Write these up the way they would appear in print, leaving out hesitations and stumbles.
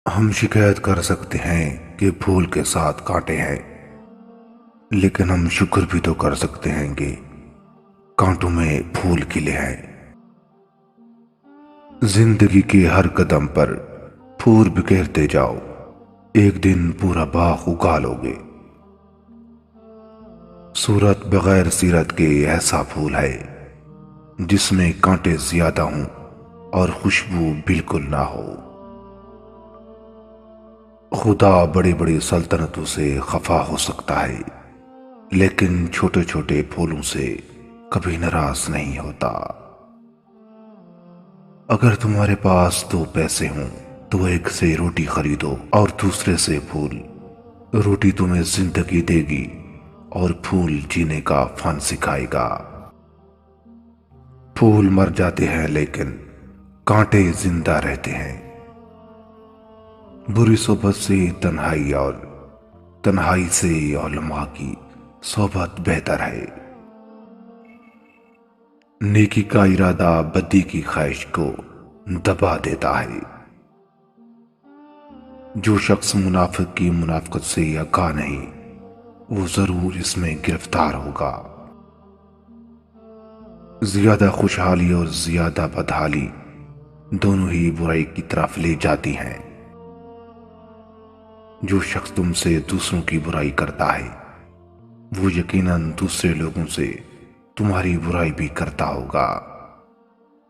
ہم شکایت کر سکتے ہیں کہ پھول کے ساتھ کانٹے ہیں، لیکن ہم شکر بھی تو کر سکتے ہیں کہ کانٹوں میں پھول کھلے ہیں۔ زندگی کے ہر قدم پر پھول بکھیرتے جاؤ، ایک دن پورا باغ اگا لو گے۔ صورت بغیر سیرت کے ایسا پھول ہے جس میں کانٹے زیادہ ہوں اور خوشبو بالکل نہ ہو۔ خدا بڑی بڑی سلطنتوں سے خفا ہو سکتا ہے، لیکن چھوٹے چھوٹے پھولوں سے کبھی ناراض نہیں ہوتا۔ اگر تمہارے پاس دو پیسے ہوں تو ایک سے روٹی خریدو اور دوسرے سے پھول۔ روٹی تمہیں زندگی دے گی اور پھول جینے کا فن سکھائے گا۔ پھول مر جاتے ہیں لیکن کانٹے زندہ رہتے ہیں۔ بری صحبت سے تنہائی اور تنہائی سے علماء کی صحبت بہتر ہے۔ نیکی کا ارادہ بدی کی خواہش کو دبا دیتا ہے۔ جو شخص منافق کی منافقت سے آگاہ نہیں، وہ ضرور اس میں گرفتار ہوگا۔ زیادہ خوشحالی اور زیادہ بدحالی دونوں ہی برائی کی طرف لے جاتی ہیں۔ جو شخص تم سے دوسروں کی برائی کرتا ہے، وہ یقیناً دوسرے لوگوں سے تمہاری برائی بھی کرتا ہوگا۔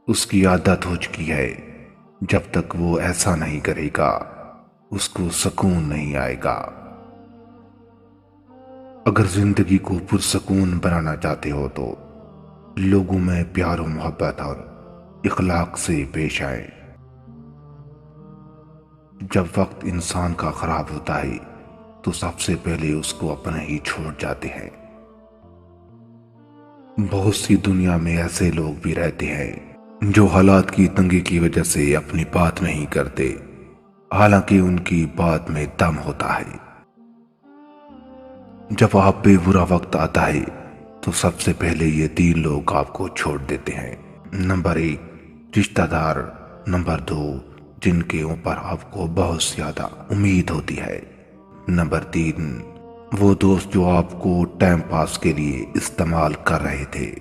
اس کی عادت ہو چکی ہے، جب تک وہ ایسا نہیں کرے گا اس کو سکون نہیں آئے گا۔ اگر زندگی کو پرسکون بنانا چاہتے ہو تو لوگوں میں پیار و محبت اور اخلاق سے پیش آئے۔ جب وقت انسان کا خراب ہوتا ہے تو سب سے پہلے اس کو اپنے ہی چھوڑ جاتے ہیں۔ بہت سی دنیا میں ایسے لوگ بھی رہتے ہیں جو حالات کی تنگی کی وجہ سے اپنی بات نہیں کرتے، حالانکہ ان کی بات میں دم ہوتا ہے۔ جب آپ پہ برا وقت آتا ہے تو سب سے پہلے یہ تین لوگ آپ کو چھوڑ دیتے ہیں۔ نمبر 1 رشتہ دار، نمبر 2 جن کے اوپر آپ کو بہت زیادہ امید ہوتی ہے، نمبر 3 وہ دوست جو آپ کو ٹائم پاس کے لیے استعمال کر رہے تھے۔